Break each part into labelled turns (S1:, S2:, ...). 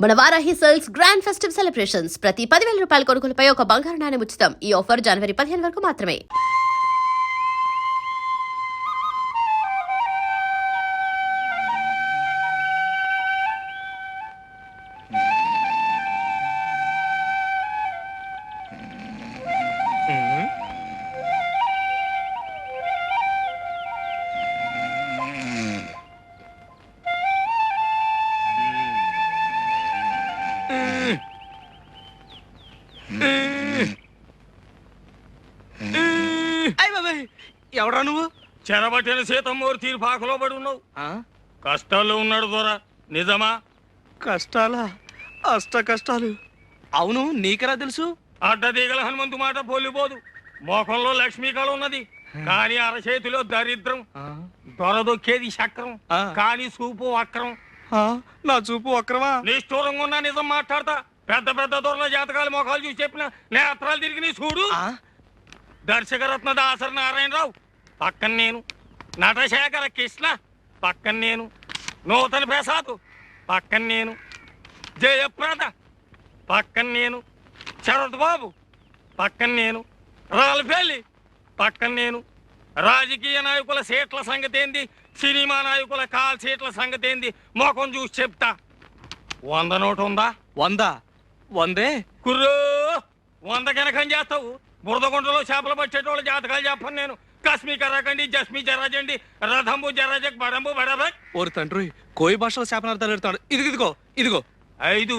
S1: మన Varahi sales grand festive celebrations ప్రతి 10,000 రూపాయల కొనుగోలుపై ఒక బంగారు నాణెం ఉచితం. ఈ ఆఫర్ జనవరి 15 వరకు మాత్రమే.
S2: ఎవడా నువ్వు?
S3: చెరబట్టిన సీతమ్మూరు తీరుపాకలో పడి ఉన్నావు. కష్టాల్లో ఉన్నాడు దొర. నిజమా?
S2: కష్టాలా? అష్ట కష్టాలు. అవును, నీకెలా తెలుసు?
S3: అడ్డదీగల హనుమంతు మాట పోలిపోదు. మోకంలో లక్ష్మీకళ ఉన్నది, కానీ అరచేతిలో దరిద్రం. దొరదొక్కేది చక్రం, కానీ చూపు వక్రం.
S2: నా చూపు వక్రమా?
S3: నిష్ఠూరంగా ఉన్నా నిజం మాట్లాడతా. పెద్ద పెద్ద దొరల జాతకాలు మొఖాలు చూసి చెప్పిన నేత్రాలు తిరిగి నీ చూడు. దర్శకరత్న దాసరి నారాయణరావు పక్కన నేను, నటశేఖర కృష్ణ పక్కన నేను, నూతన ప్రసాద్ పక్కన నేను, జయప్రద పక్కన నేను, శరత్ బాబు పక్కన నేను, రాల్ఫెల్లి పక్కన నేను. రాజకీయ నాయకుల సీట్ల సంగతి ఏంది, సినిమా నాయకుల కాల్ సీట్ల సంగతి ఏంది మొఖం చూసి చెప్తా. 100 నోటు ఉందా?
S2: 100? 100
S3: కుర్రో 100 కనకం చేస్తావు. బురదగుంటలో చేపలు పట్టేటోళ్ళ జాతకాలు చెప్పను నేను. కస్మి కర్రకండి, జస్మి జర్రజండి, రథంబు జర్రజక్, బడంబు బడబక్.
S2: ఓరు తండ్రి, కోయి భాషలో శాపనార్థాలు పెడతాడు. ఇదిగో ఇదిగో
S3: 5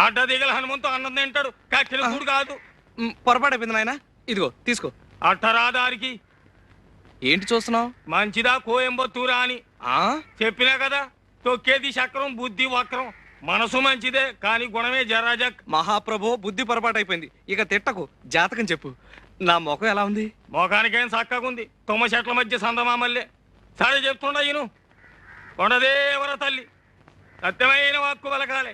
S3: అడ్డదిగల హనుమంతు అన్నం తింటాడు, కక్కిన కూడు కాదు.
S2: పొరపాటైపోయింది నాయన. ఇదిగో తీసుకో.
S3: అట్టరాదారికి
S2: ఏంటి చూస్తున్నావు?
S3: మంచిదా కోయంబత్తూరా అని చెప్పినా కదా. తొక్కేది చక్రం, బుద్ధి వక్రం. మనసు మంచిదే, కానీ గుణమే జరాజక్.
S2: మహాప్రభు, బుద్ధి పొరపాటైపోయింది. ఇక తిట్టకు, జాతకం చెప్పు. నా ముఖం ఎలా ఉంది?
S3: ముఖానికేం చక్కగుంది, తుమ్మ చెట్ల మధ్య సందమామల్లే. సరే చెప్తుండ ఈను. కొండదేవర తల్లి సత్యమైన వాక్కు పలకాలే.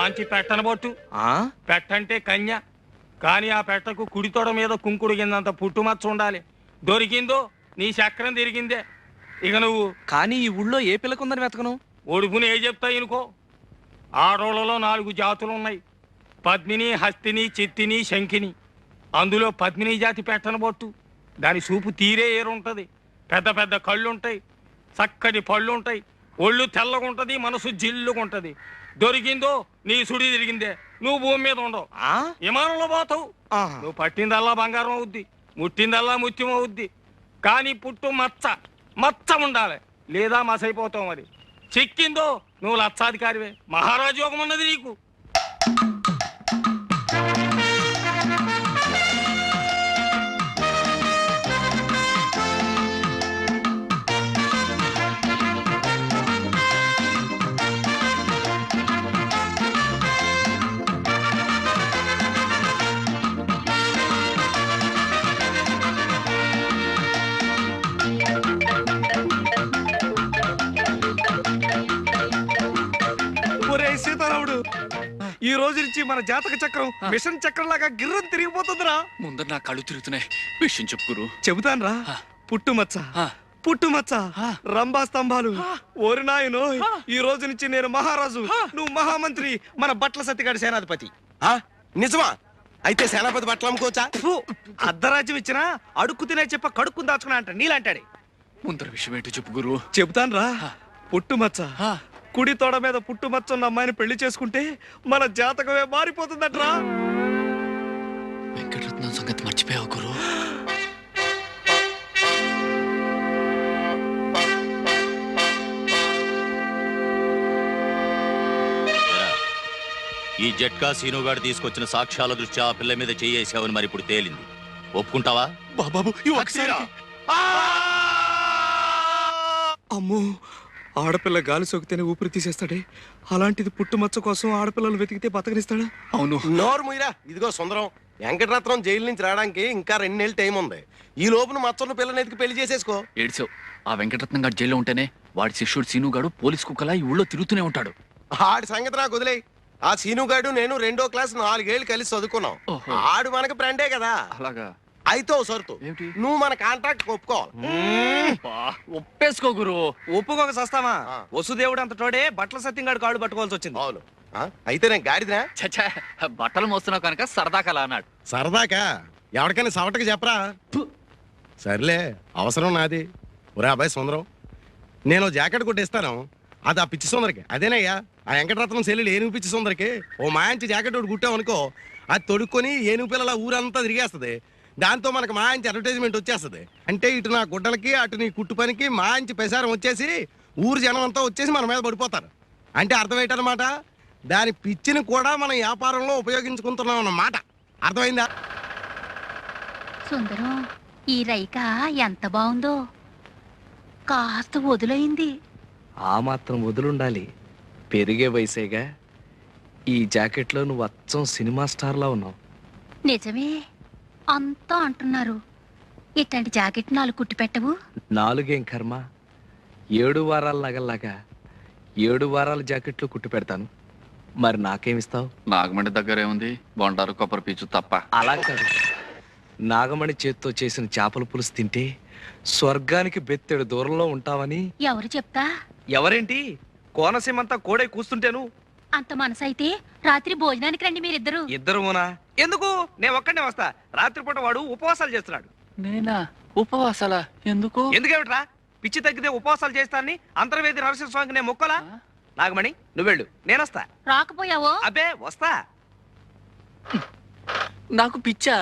S3: మంచి పెట్టనబొట్టు. పెట్టంటే కన్య, కానీ ఆ పెట్టకు కుడి తొడ మీద కుంకుడు కిందంత పుట్టుమచ్చ ఉండాలి. దొరికిందో నీ చక్రం తిరిగిందే. ఇక నువ్వు
S2: కానీ ఈ ఊళ్ళో ఏ పిల్లకుందని వెతకను?
S3: ఒడుపుని ఏ చెప్తా ఇనుకో. ఆడోళ్లలో 4 జాతులు ఉన్నాయి, పద్మిని, హస్తిని, చిత్తిని, శంఖిని. అందులో పద్మిని జాతి పెట్టనబొట్టు. దాని చూపు తీరే ఏరుంటది. పెద్ద పెద్ద కళ్ళుంటాయి, చక్కటి పళ్ళుంటాయి, ఒళ్ళు తెల్లగుంటది, మనసు జిల్లుగుంటది. దొరికిందో నీ సుడి తిరిగిందే. నువ్వు భూమి మీద ఉండవు, విమానంలో పోతావు. నువ్వు పట్టిందల్లా బంగారం అవుద్ది, ముట్టిందల్లా ముత్యం అవుద్ది. కానీ పుట్టు మచ్చ ఉండాలి, లేదా మసైపోతావు. మరి చిక్కిందో నువ్వు లక్షాధికారివే. మహారాజు యోగం ఉన్నది నీకు.
S2: సీతారాముడు, ఈ రోజు నుంచి మన జాతక చక్రం మిషన్ చక్రం లాగా గిర్రం తిరిగిపోతుందిరా.
S4: ముందర నా కళ్ళు తిరుగుతున్నాయి. విషయం చెప్పు గురు.
S2: చెబుతాను రా. పుట్టుమచ్చ, రంభా స్తంభాలు. ఓరి నాయనో, ఈ రోజు నుంచి నేను మహారాజు, నువ్వు మహామంత్రి, మన బట్ల సత్తిగాడి సేనాధిపతి.
S5: నిజమా? అయితే సేనాపతి బట్టలు అమ్ముకోవచ్చా?
S2: అర్ధరాజ్యం ఇచ్చినా అడుక్కు తినే చెప్ప కడుక్కుని దాచుకున్నా అంట నీలాంటాడే.
S4: ముందర విషయం ఏంటో చెప్పు గురు.
S2: చెబుతాను రా. పుట్టుమచ్చ, కుడి తోడ మీద పుట్టుమచ్చ ఉన్న అమ్మాయిని పెళ్లి చేసుకుంటే మన జాతకమే మారిపోతుందట్రా.
S4: వెంకటరత్నం సంగతి మర్చిపోయావు గురు.
S6: ఈ జట్కా సీనుగాడు తీసుకొచ్చిన సాక్ష్యాల దృష్ట్యా ఆ పిల్ల మీద చేయేసావని మరి ఇప్పుడు తేలింది. ఒప్పుకుంటావా?
S2: బాబు, అమ్మో, ఆడపిల్ల గాలి సోకితేనే ఊపిరి తీసేస్తాడే, అలాంటిది పుట్టుమచ్చ కోసం ఆడపిల్లలు వెతికితే బతకనిస్తాడా?
S4: అవును.
S5: నోరు ముయిరా. ఇదిగో సుందరం, వెంకటరత్నం జైలు నుంచి రావడానికి ఇంకా 2 నెలలు టైం ఉంది. ఈ లోపున మచ్చన్న పిల్లని ఎతికి పెళ్లి చేసేసుకో.
S4: ఏడ్చావు. ఆ వెంకటరత్నం గారు జైల్లో ఉంటేనే వాడి శిష్యుడు సీను గాడు పోలీస్ కుక్కలా ఈ ఊళ్ళో తిరుగుతూనే ఉంటాడు.
S5: ఆడి సంగతి నాకు వదిలేయ్. ఆ సీనుగాడు నేను 2వ క్లాస్ 4 ఏళ్ళు కలిసి చదువుకున్నాం.
S4: ఓహో.
S5: ఆడు మనకి ఫ్రెండే కదా.
S4: అలాగా?
S5: అయితే ఓ సరుతు,
S4: ఏమిటి?
S5: నువ్వు మన కాంట్రాక్ట్ ఒప్పుకోవాలి.
S4: ఒప్పేసుకో గురు.
S2: ఒప్పుకోక సస్తామా?
S5: ఆ.
S2: వసుదేవుడు అంత తోడే బట్టల సత్యంగాడు కాళ్ళు పట్టుకోవాల్సి వచ్చింది.
S5: అవును. అయితే నేను గాడిదినా?
S4: చచ్చా, బట్టలు మోస్తున్నావు కనుక సరదా కల అన్నాడు.
S5: సరదాకా ఎవరికైనా సవటకి చెప్పరా? సర్లే, అవసరం నాది. ఒరే అబ్బాయి సుందరం, నేను జాకెట్ కొట్టిస్తాను. అది ఆ పిచ్చి సుందరికి. అదేనయ్యా ఆ వెంకటరత్నం సెల్లులు ఏనుగు పిచ్చి సుందరికి ఓ మాయించి జాకెట్ ఒకటి కుట్టామనుకో, అది తొడుక్కొని ఏనుగు పిల్లల ఊరంతా తిరిగేస్తుంది. దాంతో మనకు మాయించి అడ్వర్టైజ్మెంట్ వచ్చేస్తుంది. అంటే ఇటు నా గుడ్డలకి అటు నీ కుట్టు పనికి మాయించి ప్రసారం వచ్చేసి ఊరు జనం అంతా వచ్చేసి మన మీద పడిపోతారు. అంటే అర్థం ఏంటన్నమాట, దాని పిచ్చిని కూడా మనం వ్యాపారంలో ఉపయోగించుకుంటున్నాం అన్నమాట. అర్థమైందా?
S7: సుందరం, ఈ రైక ఎంత బాగుందో. కాస్త వదులైంది.
S2: ఆ మాత్రం వదులుండాలి, పెరిగే వయసేగా. ఈ జాకెట్లో నువ్వు అచ్చం సినిమా స్టార్లా ఉన్నావు.
S7: నిజమే, అంతా అంటున్నారు. ఇట్లాంటి జాకెట్ 4 కుట్టి పెట్టవు?
S2: 4 కర్మ, 7 వారాల నగల్లాగా 7 వారాల జాకెట్లు కుట్టి పెడతాను. మరి నాకేమిస్తావు?
S4: నాగమండి దగ్గర ఏముంది? బొండారు కొబ్బరి పీచు తప్ప.
S2: అలా కాదు, నాగమణి చేత్తో చేసిన చేపల పులుసు తింటే స్వర్గానికి బెత్తెడు దూరంలో ఉంటావని.
S7: ఎవరు చెప్తా?
S2: ఎవరేంటి, కోనసీమంతా కోడే కూస్తుంటేను.
S7: అంత మనసైతే రాత్రి భోజనానికి రండి మీరిద్దరు.
S2: ఇద్దరునా? ఎందుకు? నేను ఒక్కడే వస్తా. రాత్రిపూట వాడు ఉపవాసాలు చేస్తున్నాడు.
S4: నేనా? ఉపవాసాల? ఎందుకు?
S2: ఎందుకేమిట్రా? పిచ్చి తగ్గితే ఉపవాసాలు చేస్తానని అంతర్వేది నరసింహ స్వామికి నేను మొక్కలా? నాగమణి నువ్వెళ్ళు, నేనొస్తా.
S7: రాకపోయావో?
S2: అబ్బే వస్తా.
S4: నాకు పిచ్చా?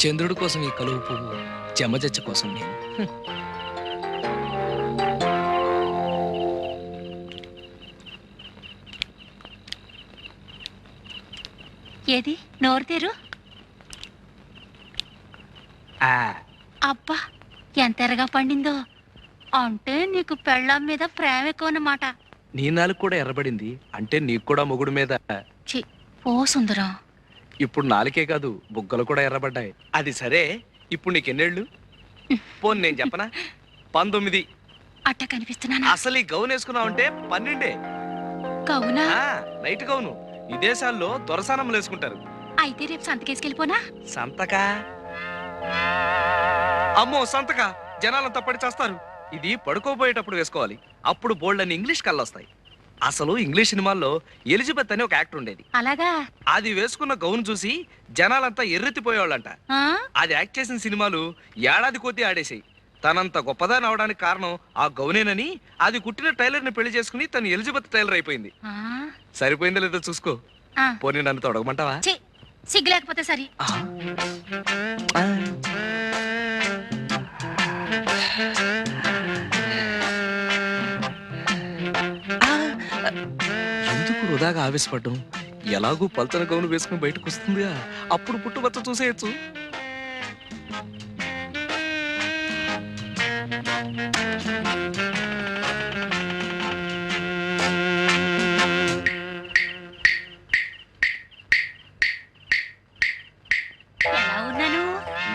S8: చంద్రుడి కోసం ఈ కలువు పువ్వు, చెమజచ్చ కోసం నేను.
S7: ఏది నోరు తెరు. అబ్బా, ఎంత ఎర్రగా పండిందో. అంటే నీకు పెళ్ళాం మీద ప్రేమ ఎక్కువ అన్నమాట.
S2: నీ నాలుగు కూడా ఎర్రబడింది అంటే నీకు కూడా మొగుడు మీద.
S7: ఛీ, ఓ సుందరం.
S2: ఇప్పుడు నాలుకే కాదు, బుగ్గలు కూడా ఎర్రబడ్డాయి. అది సరే, ఇప్పుడు నీకెన్నేళ్ళు? పోను నేను చెప్పనా, 19.
S7: అట్ట కనిపిస్తున్నానా?
S2: అసలు ఈ గౌన్ వేసుకున్నావంటే 12.
S7: కవునా?
S2: నైట్ గౌను ఈ దేశాల్లో దొరసానమ్మలు వేసుకుంటారు.
S7: అయితే రేపు సంతకేసుకెళ్ళిపోనా?
S2: సంతకా? అమ్మో సంతక, జనాలంతా పడి చేస్తారు. ఇది పడుకోబోయేటప్పుడు వేసుకోవాలి. అప్పుడు బోల్డ్ అని ఇంగ్లీష్ కళ్ళొస్తాయి. అసలు ఇంగ్లీష్ సినిమాల్లో ఎలిజబెత్ అని ఒక యాక్టర్ ఉండేది.
S7: అలాగా?
S2: అది వేసుకున్న గౌన్ చూసి జనాలంతా ఎర్రెత్తిపోయేవాళ్ళంట.
S7: ఆ?
S2: అది యాక్ట్ చేసిన సినిమాలు ఏడాది కొద్దీ ఆడేసాయి. తనంత గొప్పదాని అవడానికి కారణం ఆ గౌనేనని అది కుట్టిన టైలర్ ని పెళ్లి చేసుకుని తను ఎలిజబెత్ టైలర్ అయిపోయింది.
S7: ఆ?
S2: సరిపోయిందో లేదో చూసుకో.
S7: ఆ.
S2: పోనీ నన్ను తొడగమంటావా?
S7: ఛీ, సిగ్గు లేకపోతే సరి.
S2: ఎందుకు వృధాగా ఆవేశపడ్డం? ఎలాగూ పల్చన గౌను వేసుకుని బయటకు వస్తుందిగా, అప్పుడు పుట్టుబచ్చ చూసేయచ్చు.
S7: ఎలా ఉన్నాను?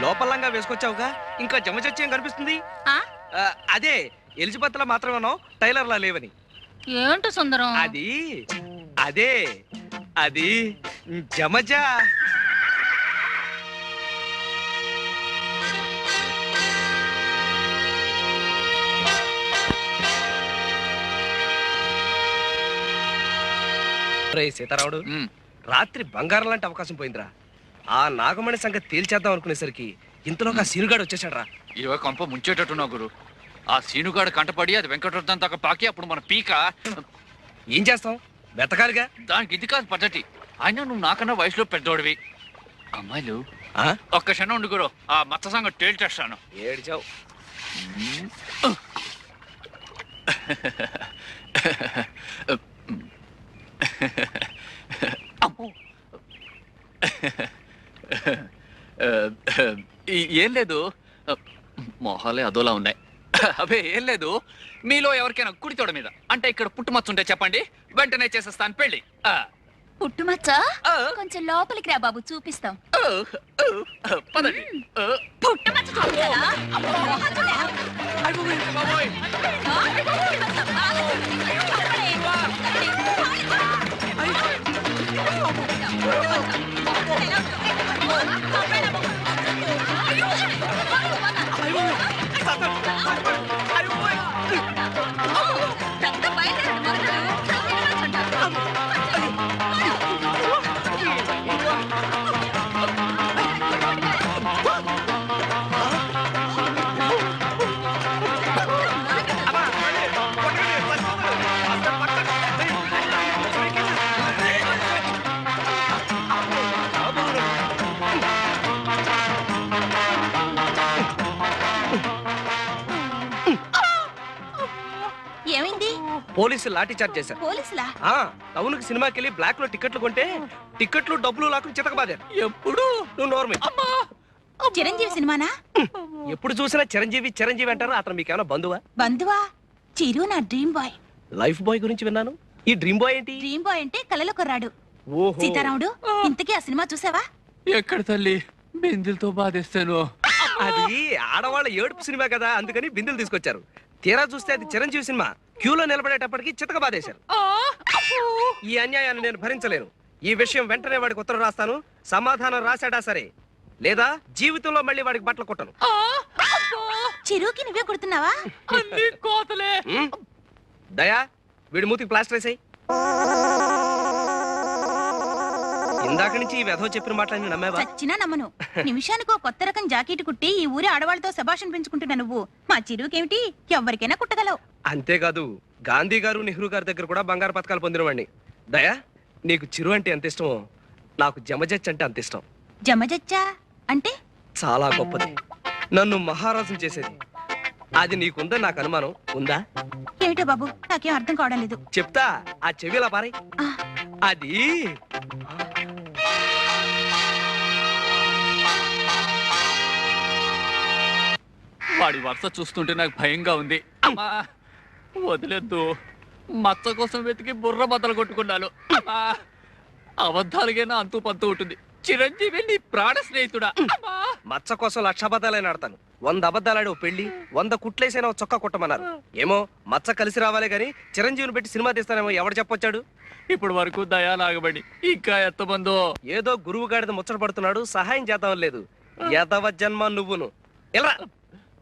S2: లోపలంగా వేసుకొచ్చావుగా, ఇంకా జమచచ్చేం కనిపిస్తుంది?
S7: ఆ?
S2: అదే ఎలిజబెత్ లా మాత్రమేనో టైలర్ లా లేవని.
S7: ఏంటో సుందరం?
S2: అది అదే అది జమజా. సీతారాముడు, రాత్రి బంగారం లాంటి అవకాశం పోయిందిరా. ఆ నాగమణి సంగతి తేల్చేద్దాం అనుకునేసరికి ఇంతలో ఆ సీనుగాడు వచ్చేసాడు రా.
S4: ఇవో కొంప ముంచేటట్టున్నావు గురు. ఆ సీనుగాడు కంటపడి అది వెంకటరత్నం దాకా పాకి అప్పుడు మన పీక.
S2: ఏం చేస్తాం, వెతకాలిగా.
S4: దానికి ఇది కాదు పద్ధతి. అయినా నువ్వు నాకన్నా వయసులో పెద్దోడివి. అమ్మాయిలు
S2: ఆ?
S4: ఒక్క క్షణం ఉండు గురు, ఆ మచ్చ సంగతి తేల్చేస్తాను.
S2: ఏడిచావు.
S4: అమ్మో. ఏం లేదు, మొహాలే అదోలా ఉన్నాయి. అవే ఏం లేదు, మీలో ఎవరికైనా కుడి తోడ మీద అంటే ఇక్కడ పుట్టుమచ్చ ఉంటే చెప్పండి, వెంటనే చేసేస్తాను పెళ్ళి.
S7: పుట్టుమచ్చ కొంచెం లోపలికి రా బాబు, చూపిస్తాం.
S4: పదండి.
S7: పుట్టుమచ్చ చూపించాలా? ఏమైంది?
S2: పోలీసులు లాఠీ చార్జ్ చేశారు.
S7: పోలీసులా?
S2: టౌన్ కి సినిమాకి వెళ్ళి బ్లాక్ లో టికెట్లు కొంటే టికెట్లు డబ్బులు లాక్కుని చితకబాదారు. ఎప్పుడు నువ్వు నోర్మే.
S7: చిరంజీవి సినిమానా?
S2: ఎప్పుడు చూసినా చిరంజీవి చిరంజీవి అంటారు. అతను మీకేమైనా బంధువా?
S7: బంధువా? చిరు నా డ్రీమ్ బాయ్.
S2: లైఫ్ బాయ్ గురించి విన్నాను. ఈ డ్రీమ్ బాయ్ ఏంటి?
S7: డ్రీమ్ బాయ్ అంటే కలలో కొర్రాడు.
S2: ఓహో.
S7: సీతారాముడు, ఇంతకీ ఆ సినిమా చూసావా?
S4: ఎక్కడ తల్లి, బిందులతో బాధేస్తాను.
S2: అది ఆడవాళ్ళ ఏడుపు సినిమా కదా, అందుకని బిందులు తీసుకొచ్చారు. తీరా చూస్తే అది చిరంజీవి సినిమా. క్యూలో నిలబడేటప్పటికి చితకబాదేశారు. ఈ అన్యాయాన్ని నేను భరించలేను. ఈ విషయం వెంటనే వాడికి ఉత్తరం రాస్తాను. సమాధానం రాశాడా సరే, లేదా జీవితంలో మళ్ళీ వాడికి బట్టలు కొట్టను.
S7: చిరుకి నువ్వే కొడుతున్నావా?
S4: కోతలే.
S2: దయా, వీడి మూతికి ప్లాస్టర్ వేసాయి. ఇందాక నుంచి ఈ వెధవ చెప్పిన మాటలని నమ్మేవా?
S7: చచ్చినా నమ్మను. నిమిషానికి కొత్త రకం జాకెట్ కుట్టి ఈ ఊరి ఆడవాళ్ళతో శభాషణ పెంచుకుంటున్నా నువ్వు. మా చిరుకేమిటి, ఎవరికైనా కుట్టగలవు.
S2: అంతేకాదు, గాంధీ గారు నెహ్రూ గారి దగ్గర కూడా బంగారు పథకాలు పొందినవాడిని. దయా, నీకు చిరు అంటే ఎంత ఇష్టమో నాకు జమజచ్చ అంటే అంత ఇష్టం.
S7: జమజచ్చా అంటే?
S2: చాలా గొప్పది, నన్ను మహారాజుని చేసేది. అది నీకుందని నాకు అనుమానం. ఉందా?
S7: ఏమిటో బాబు, నాకేం అర్థం కావడం లేదు.
S2: చెప్తా, ఆ చెవిలా పారై.
S7: ఆ,
S2: అది
S4: వాడి వరుస చూస్తుంటే నాకు భయంగా ఉంది. అమ్మా, వదిలేద్దు. మచ్చ కోసం వెతికి బుర్ర బద్దలు కొట్టుకున్నాను. అమ్మా, అబద్ధాలుగైనా అంతూ పంతూ ఉంటుంది. చిరంజీవి నీ ప్రాణ స్నేహితుడా. అమ్మా,
S2: మచ్చ కోసం 1,00,000 అబద్ధాలైనా ఆడతాను. 100 అబద్ధాలాడి ఓ పెళ్లి, 100 కుట్లేసైనా ఓ చొక్కా కుట్టమన్నారు. ఏమో, మచ్చ కలిసి రావాలే గాని చిరంజీవిని పెట్టి సినిమా తీస్తానేమో ఎవడు చెప్పొచ్చాడు?
S4: ఇప్పుడు వరకు దయా లాగబడి ఇంకా ఎంతమందో.
S2: ఏదో గురువు గాడిద ముచ్చట పడుతున్నాడు, సహాయం చేద్దాం లేదు. యదవ జన్మ నువ్వును. ఎలా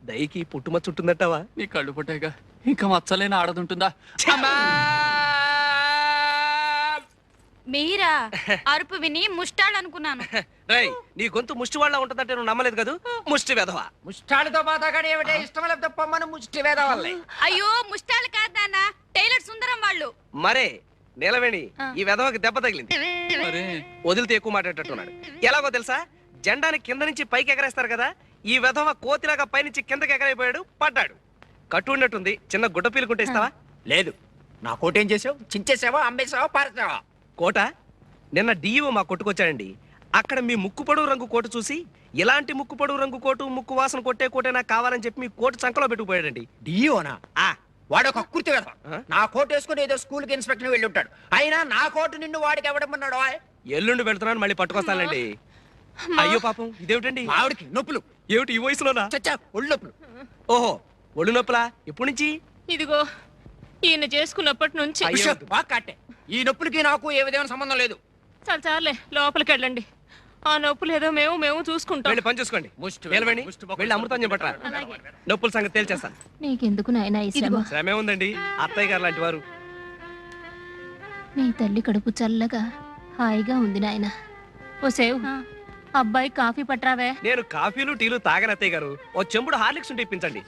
S2: దయకి పుట్టుమచ్చ ఉంటుందంటావా?
S4: నీ కళ్ళు పుట్టాయిగా, ఇంకా మచ్చలేని ఆడదుంటుందా?
S7: మీరా? అరుపు విని ముష్టాలనుకున్నాను.
S2: రేయ్, నీ గొంతు ముష్టి వాళ్ళ ఉంటుందంటే నువ్వు నమ్మలేదు కదా. ముష్టి వెధవా.
S9: ముష్టాలతో బాధగానే ఏమిటే ఇష్టం లేకపోతే పొమ్మను ముష్టి వేద వాళ్ళే.
S7: అయ్యో, ముష్టాలు కాదు నాన్న, టైలర్ సుందరం వాళ్ళు.
S2: మరే నీలవేణి, ఈ వెధవకి దెబ్బ తగిలింది.
S4: మరే
S2: వదిలితే ఎక్కువ మాట్లాడేటట్టున్నాడు. ఎలాగో తెలుసా? జెండాని కింద నుంచి పైకి ఎగరేస్తారు కదా, ఈ వెధవ కోతిలాగా పైనుంచి కిందకి ఎగరైపోయాడు, పడ్డాడు. కట్టు ఉన్నట్టుంది, చిన్న గుడ్డ పీలుకుంటే ఇస్తావా?
S9: లేదు, నా కోటేం చేసావు? చించేసావా, అమ్మేసావా, పారేసావా?
S2: కోట నిన్న డిఈఓ మా కొట్టుకొచ్చాడండి. అక్కడ మీ ముక్కు పొడవు రంగు కోటు చూసి, ఇలాంటి ముక్కు పొడవు రంగు కోటు, ముక్కు వాసన కొట్టే కోటే నాకు కావాలని చెప్పి మీ కోటు చంకలో పెట్టుకుపోయాడండి.
S9: డియోనా? వాడొక కుర్తి కదా. నా కోట్ వేసుకుని ఏదో స్కూల్ కి ఇన్స్పెక్టర్ వెళ్ళి ఉంటాడు. అయినా నా కోటు నిన్ను వాడికి ఎవడమన్నాడు?
S2: ఎల్లుండి వెళ్తున్నాను, మళ్ళీ పట్టుకొస్తానండి. అయ్యో పాపం, ఇదేమిటండి?
S9: ఆవిడకి నొప్పులు.
S2: ఏమిటి ఈ వయసులోనా?
S9: చచ్చా, ఒళ్ళు నొప్పులు.
S2: ఓహో, ఒళ్ళు నొప్పులా? ఎప్పటి నుంచి?
S10: ఇదిగో ఈయన చేసుకున్నప్పటి నుంచి.
S2: అయ్యో.
S9: విషయం బాగా కట్టే. ఈ నొప్పులకి నాకు ఏ విధమైన సంబంధం లేదు.
S10: చాలు చాలే, లోపలికి వెళ్ళండి. ఆ నొప్పులు ఏదో మేము చూసుకుంటాం.
S2: వెళ్ళి పని చూసుకోండి. నిలవండి, వెళ్ళి అమృతం చెప్పట్రా. నొప్పుల సంగతి తేల్చేస్తా.
S7: నీకెందుకు నాయనా ఈ శ్రమ?
S2: శ్రమే ఉందండి, అత్తయ్య గారు లాంటి వారు.
S7: నీ తల్లి కడుపు చల్లగా హాయిగా ఉంది నాయనా.
S10: ఓ సేవ్, అబ్బాయి కాఫీ పట్రావే.
S2: నేను కాఫీలు టీలు తాగని అత్తయ్య గారు. ఓ చెంబుడు హార్లిక్స్ ఉంటే ఇప్పించండి.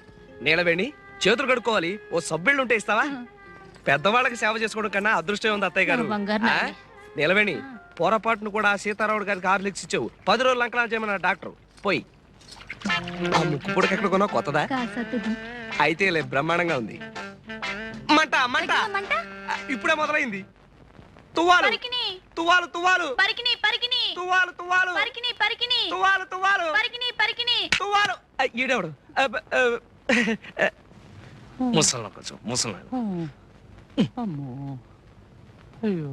S2: నీలవేణి, చేతులు కడుక్కోవాలి. ఓ సబ్బిళ్ళు ఉంటే ఇస్తావా? పెద్దవాళ్ళకి సేవ చేసుకోవడం కన్నా అదృష్టం ఉంది అత్తయ్య గారు.
S10: నా బంగారు
S2: ఆ?
S10: నాయనే.
S2: నిలవేణి పొరపాటును కూడా సీతారాముడు గారికి హార్లిక్స్ ఇచ్చావు. 10 రోజులు అంకలా చేయమన్నా డాక్టర్. పోయి ఆ ముక్కు పుడక ఎక్కడ కొన్నావు? కొత్తదా? అయితే లే, బ్రహ్మాండంగా ఉంది. మంట మంట ఇప్పుడే మొదలైంది. తువ్వాలు
S7: పరికిని
S2: తువ్వాలు తువ్వాలు
S7: పరికిని పరికిని
S2: తువ్వాలు తువ్వాలు
S7: పరికిని పరికిని
S2: తువ్వాలు తువ్వాలు
S7: పరికిని పరికిని
S2: తువ్వాలు. ఈడేవాడు ముసలి కొంచెం ముసలి.
S4: అమ్మో అయ్యో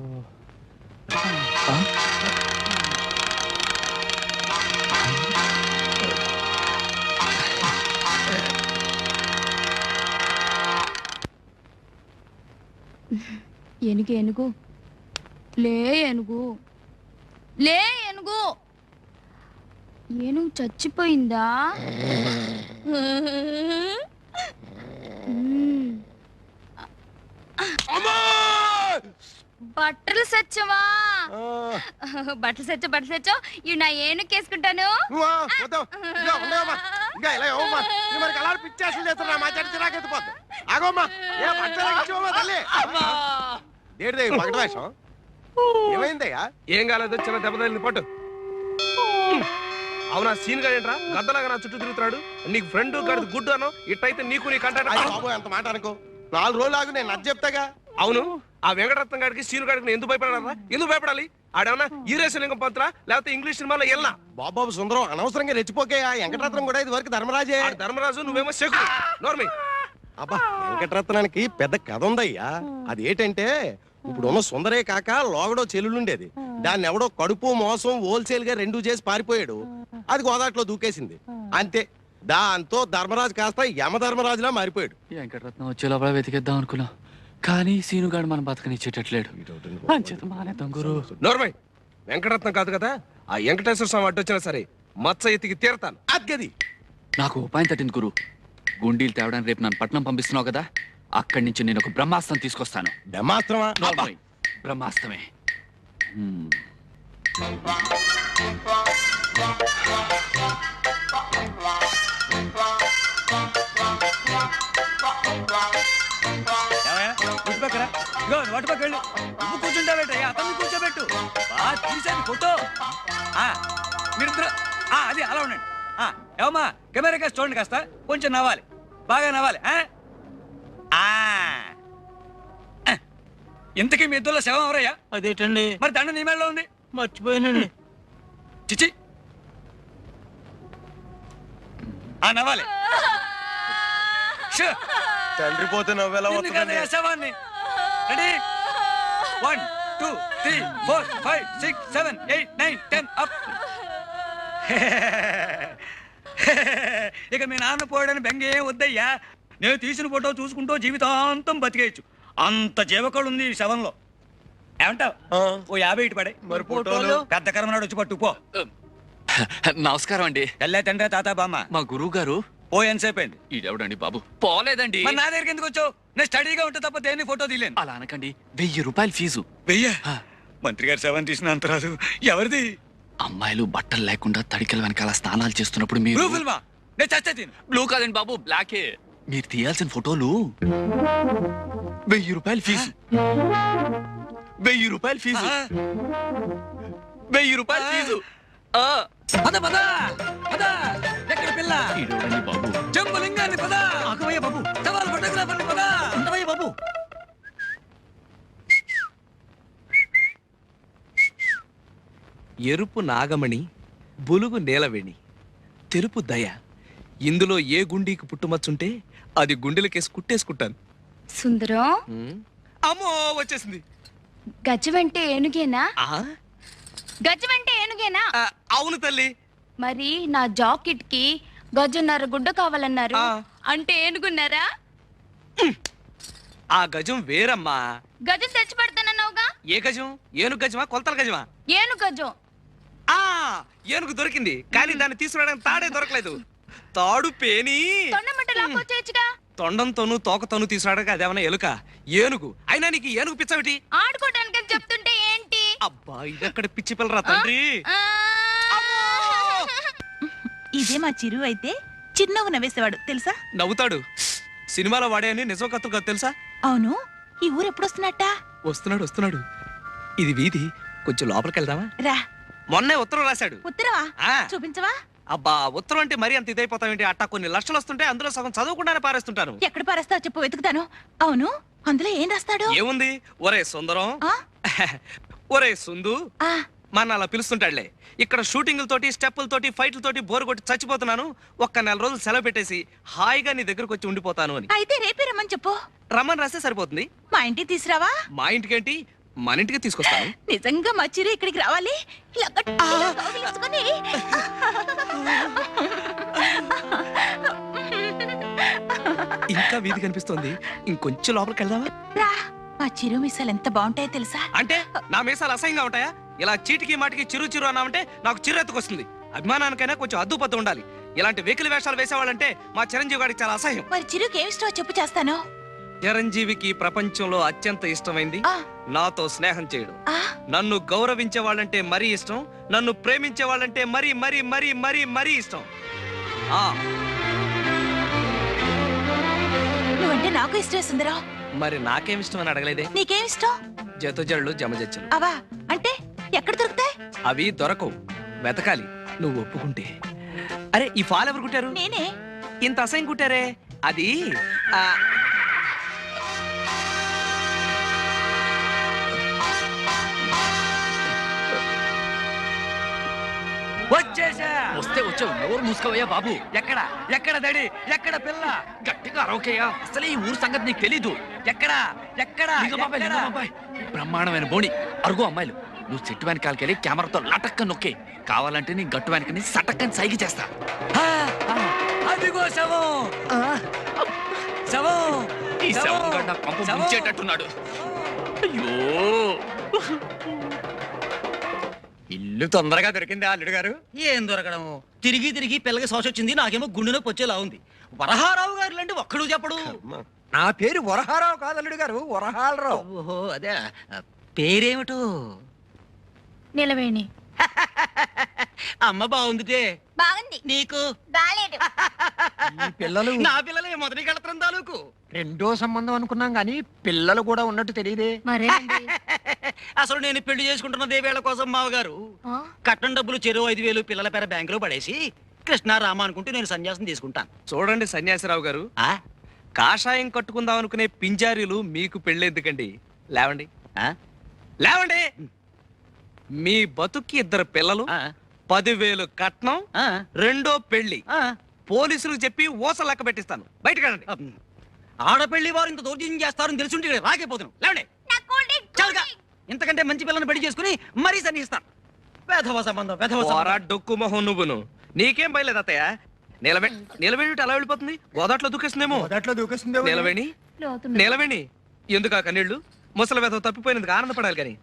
S11: ఏనుగు ఏనుగు లే ఏనుగు లే ఏనుగు ఏనుగు చచ్చిపోయిందా? బట్టలు సచ్చవా? బట్టలు సచ్చో ఇవి నా ఏనుకేసుకుంటాను.
S5: ఏమైందయ్యా?
S2: ఏం కాలేదు, చిన్న దెబ్బ తగిలింది పట్టు. అవునా సీన్ గా ఏంట్రా గద్దలాగా నా చుట్టూ తిరుగుతున్నాడు? నీకు ఫ్రెండ్ గడిది గుడ్డు అను, ఇట్టయితే నీకు నీ కంటాడు.
S5: అంత మాట అనుకో, 4 రోజులు ఆగు, నేను నచ్చ చెప్తాగా.
S2: అవును, ఆ వెంకటరత్నం గారికి సీను గారికి ఎందుకు భయపడారా? ఎందుకు భయపడాలి? ఆడేమన్నా ఈరేశలింగం పంతులా లేకపోతే ఇంగ్లీష్ సినిమాలో ఎల్లా?
S5: బాబాబు సుందరం, అనవసరంగా రెచ్చిపోకే. వెంకటరత్నం కూడా ఇది వరకు ధర్మరాజే.
S2: ధర్మరాజు, నువ్వేమో శకు. నోర్మి.
S5: అబ్బా, వెంకటరత్నానికి పెద్ద కథ ఉందయ్యా. అది ఏంటంటే, ఇప్పుడున్న సుందరే కాక లోగడో చెల్లుండేది. దాన్ని ఎవడో కడుపు మోసం హోల్సేల్ గా 2 చేసి పారిపోయాడు. అది గోదాట్లో దూకేసింది అంతే. దాంతో ధర్మరాజు కాస్త యమధర్మరాజులా మారిపోయాడు.
S4: వెంకటరత్నం వచ్చే లోపల వెతికేద్దాం అనుకున్నా, కానీ సీనుగాడు మనం బతకనిచ్చేటట్లేడు. అంచేత మానేద్దాం గురు.
S2: నోర్మై, వెంకటరత్నం కాదు కదా, ఆ వెంకటేశ్వర స్వామి అడ్డొచ్చినా సరే మచ్చ ఎత్తికి తీరతాను.
S5: అద్గది
S4: నాకు ఉపాయం తట్టింది గురు. గుండీలు తేవడానికి రేపు నన్ను పట్నం పంపిస్తున్నావు కదా, అక్కడి నుంచి నేను ఒక బ్రహ్మాస్త్రం తీసుకొస్తాను.
S5: బ్రహ్మాస్త్రమా?
S4: బ్రహ్మాస్త్రమే.
S9: కూర్చుంటాబెట్టు, అతన్ని కూర్చోబెట్టు. తీసేది ఫోటో. మీరిద్దరు అది అలా ఉండండి. ఏమమ్మా, కెమెరా కాస్త చూడండి, కాస్త కొంచెం నవ్వాలి, బాగా నవ్వాలి. ఇంతకీ మీ ఇద్దరులో శవం ఎవరయ్యా?
S3: అదేటండి,
S9: మరి దండ నీ మెడలో ఉంది.
S3: మర్చిపోయానండి.
S9: చిచి, నవ్వాలి.
S5: తండ్రి పోతే నవ్వేలా
S9: శవాన్ని రెడీ. 1 2 3 4 5 6 7 8 9 10 అప్. ఇక మీ నాన్న పోయాడని బెంగే వద్దయ్యా. నేను తీసిన ఫోటో చూసుకుంటూ జీవితాంతం బతికేయచ్చు. అంత జీవకళ ఉంది ఈ శవంలో. ఏమంటావు? ఓ 50 ఇటు పడే.
S5: మరి ఫోటోలు?
S9: పెద్ద కర్మనాడు వచ్చి పట్టు పో.
S4: నమస్కారం అండి.
S9: ఎల్లే తండ్రి తాత బామ్మ.
S4: మా గురువు గారు
S9: ఓ ఎంతసేపు అయింది?
S4: ఈడెవడండి బాబు? పోలేదండి.
S9: మరి నా దగ్గరికి ఎందుకు వచ్చావు? నేను స్టడీగా ఉంటే తప్ప దేన్ని ఫోటో తీయలేను.
S4: అలా అనకండి, 1000 రూపాయలు ఫీజు.
S9: 1000? మంత్రి గారు శవం తీసిన అంత రాదు. ఎవరిది?
S4: అమ్మాయిలు బట్టలు లేకుండా తడికల వెనకాల స్నానాలు చేస్తున్నప్పుడు మీరు.
S9: బ్లూ ఫిల్మా? నేను చచ్చే తిను.
S4: బ్లూ కాదండి బాబు, బ్లాకే. మీరు తీయాల్సిన ఫోటోలు 1000 రూపాయలు ఫీజు. 1000 రూపాయలు ఫీజు. 1000 రూపాయలు ఫీజు.
S9: పద పద పద. ఎక్కడ పిల్ల?
S4: ఈడెవడండి బాబు?
S9: జంబులింగాన్ని పద. ఆగవయ్య బాబు. సవాల్ ఫోటోగ్రాఫర్ని పద. ఉండవయ్య బాబు.
S2: ఎరుపు నాగమణి, బులుగు నేలవేణి, తెలుపు దయ. ఇందులో ఏ గుండీకి పుట్టుమచ్చుంటే అది గుండెలకేసి కుట్టేసుకుంటాను.
S11: సుందరం,
S2: అమ్మో వచ్చేసింది.
S11: గజమంటే ఏనుగేనా?
S2: ఆ?
S11: గజమంటే ఏనుగేనా?
S2: అవును తల్లి.
S11: మరి నా జాకెట్ కి గజన్నర గుడ్డ కావాలన్నారు.
S2: ఆ.
S11: అంటే ఏనుగున్నారా?
S2: ఆ గజం వేరమ్మా.
S11: గజం తెచ్చి పెడతానన్నావుగా.
S2: ఏ గజం? ఏనుగు గజమా, కొలతల గజమా?
S11: ఏనుగు గజం.
S2: ఆ ఏనుగు దొరికింది, కానీ దాన్ని తీసుకురావడానికి తాడే దొరకలేదు. తాడు పేని
S11: తొండమట్ట లాక్కొచ్చేయచ్చుగా.
S2: తొండంతోనూ తోకతోనూ తీసుకురావడానికి అదేమన్నా ఎలుక? ఏనుగు అయినా నీకు ఏనుగు పిచ్చవిటి?
S11: ఆడుకోవడానికి చెప్తుంటే ఏంటి?
S2: అబ్బా ఇదక్కడ పిచ్చి పిల్లరా తండ్రి.
S7: ఇదే మా చిరు అయితే చిరునవ్వు నవ్వేసేవాడు తెలుసా?
S2: నవ్వుతాడు, సినిమాలో వాడే అని నిజం కథలు కాదు తెలుసా?
S7: అవును, ఈ ఊరు ఎప్పుడు వస్తున్నట్ట?
S2: వస్తున్నాడు. ఇది వీధి, కొంచెం లోపలికి వెళ్దామా?
S7: రా.
S2: మొన్నే ఉత్తరం రాశాడు.
S7: ఉత్తరవా?
S2: ఆ.
S7: చూపించవా?
S2: అబ్బా, ఉత్తరం అంటే మరీ అంత ఇదైపోతావేంటి? అట్టా కొన్ని లక్షలు వస్తుంటే అందులో సగం చదవకుండానే పారేస్తుంటాను.
S7: ఎక్కడ పారేస్తావు చెప్పు, వెతుకుతాను. అవును, అందులో ఏం రాస్తాడు?
S2: ఏముంది? ఒరే సుందరం,
S7: ఆ?
S2: ఒరే సుందు,
S7: ఆ,
S2: మన అలా పిలుస్తుంటాడులే. ఇక్కడ షూటింగ్లతోటి, స్టెప్పులతోటి, ఫైట్లతోటి బోరు కొట్టి చచ్చిపోతున్నాను. ఒక్క 4 రోజులు సెలవు పెట్టేసి హాయిగా నీ దగ్గరకు వచ్చి ఉండిపోతాను అని.
S7: అయితే రేపే రమ్మని చెప్పు.
S2: రమ్మని రాస్తే సరిపోతుంది.
S7: మా ఇంటికి తీసురావా?
S2: మా ఇంటికేంటి, మన ఇంటికి తీసుకొస్తాను.
S7: నిజంగా మా చిరు ఇక్కడికి రావాలి. ఇలా గట్టిగా కౌగిలించుకొని.
S2: ఇంకా వీధి కనిపిస్తోంది, ఇంకొంచెం లోపలికి వెళ్దామా?
S7: రా. మా చిరు మిసాలు ఎంత బాగుంటాయో తెలుసా?
S2: అంటే నా మీసాలు అసహ్యంగా ఉంటాయా? ఇలా చీటికి మాటికి చిరు అన్నామంటే నాకు చిరు ఎత్తుకొస్తుంది. అభిమానానికైనా కొంచెం అద్దుపద్దు ఉండాలి. ఇలాంటి వెకిలి వేషాలు వేసేవాళ్ళంటే మా చిరంజీవి గారికి చాలా అసహ్యం.
S7: మరి చిరుకి ఏమి ఇష్టమో చెప్పు, చేస్తాను.
S2: చిరంజీవికి ప్రపంచంలో అత్యంత ఇష్టమైంది
S7: ఆ.
S2: నాతో స్నేహం చేయడం.
S7: ఆ,
S2: నన్ను గౌరవించే వాళ్ళంటే మరీ ఇష్టం, నన్ను ప్రేమించే వాళ్ళంటే మరీ మరీ మరీ మరీ మరీ ఇష్టం. ఆ
S7: నువ్వంటే నాకు ఇష్టమే సుందరం.
S2: మరి నాకేం ఇష్టం అని అడగలేదే?
S7: నీకేం ఇష్టం?
S2: జతజళ్ళు జమజచ్చలు.
S7: అవా అంటే ఎక్కడ దొరుకుతాయి?
S2: అవి దొరకవు, వెతకాలి నువ్వు ఒప్పుకుంటే. అరే, ఈ ఫాల్ ఎవరు కుట్టారు?
S7: నేనే.
S2: ఇంత అసహ్యం కుట్టారే? అది
S9: వచ్చేసా.
S4: వస్తే వచ్చావు, నోరు మూసుకోవయ్యా బాబు.
S9: ఎక్కడ ఎక్కడ దడి, ఎక్కడ పిల్ల?
S4: గట్టిగా అరవకయ్యా, అసలే ఈ ఊరు సంగతి నీకు తెలీదు.
S9: ఎక్కడ ఎక్కడ
S4: లింగబాబాయ్,
S9: ఎక్కడ?
S4: లింగబాబాయ్, బ్రహ్మాండమైన బోణి, అరుగు అమ్మాయిలు. నువ్వు చెట్టు వెనకాలకెళ్ళి కెమెరాతో లటక్క నొక్కే. కావాలంటే నీ గట్టు వెనకని సటక్కని సైకి చేస్తా.
S9: ఆ, ఆ, అదిగో శవం. శవం.
S4: ఈ
S9: శవం.
S4: శవం గడ్డ పంపు
S9: శవం.
S4: ముంచేటట్టున్నాడు. అయ్యో,
S9: ఇల్లు తొందరగా దొరికింది అల్లుడు గారు. ఏం దొరకడము, తిరిగి తిరిగి పిల్లకి శోష వచ్చింది. నాకేమో గుండె నొప్పి వచ్చేలా ఉంది. వరహారావు గారు లాంటి ఒక్కడు చెప్పడు. నా పేరు వరహారావు కాదు అల్లుడు గారు, వరహాలరావు. ఓహో, అదే. పేరేమిటో?
S11: నిలవేణి.
S9: అమ్మ బాగుందిటే.
S11: బాగుంది.
S9: నీకు?
S11: బాలేదు.
S9: పిల్లలు నా పిల్లలే, మొదటి కళత్రం తాలూకు. రెండో సంబంధం అనుకున్నాం గాని పిల్లలు కూడా ఉన్నట్టు తెలియదే.
S11: మరే
S9: అసలు నేను పెళ్లి చేసుకుంటున్నదే వేళ కోసం మావగారు. కట్నం డబ్బులు చెరువు 5,000 పిల్లల పేర బ్యాంకులో పడేసి కృష్ణారామ అనుకుంటూ నేను సన్యాసం తీసుకుంటాను.
S2: చూడండి సన్యాసిరావు గారు,
S9: ఆ?
S2: కాషాయం కట్టుకుందాం అనుకునే పింజారీలు మీకు పెళ్ళెందుకండి? లేవండి.
S9: ఆ?
S2: లేవండి. మీ బతుక్కి 2 పిల్లలు,
S9: ఆ?
S2: 10,000 కట్నం,
S9: ఆ?
S2: రెండో పెళ్లి.
S9: ఆ?
S2: పోలీసులకు చెప్పి ఓస లెక్క పెట్టిస్తాను. బయటకెళ్ళండి.
S9: ఆడపెళ్లి వారు ఇంత దౌర్జన్యం చేస్తారని తెలుసుంటే ఇక్కడ రాకపోతున్నాం. లేవండి. చాలుగా. ఇంతకంటే మంచి పిల్లని పెళ్లి చేసుకుని మరీ సన్నిస్తాను. వేధవ సంబంధం, వేధవ
S2: పోరా
S9: సంబంధం.
S2: డొక్కు మొహం నువ్వును. నీకేం బయలేదు అత్తయ్య? నిలవేణి అలా వెళ్ళిపోతుంది. గోదాట్లో దూకేస్తుందేమో. నిలవేణి, నిలవేణి, ఎందుకు ఆ కన్నీళ్లు? ముసలి వేధవ తప్పిపోయినందుకు ఆనందపడాలి కానీ.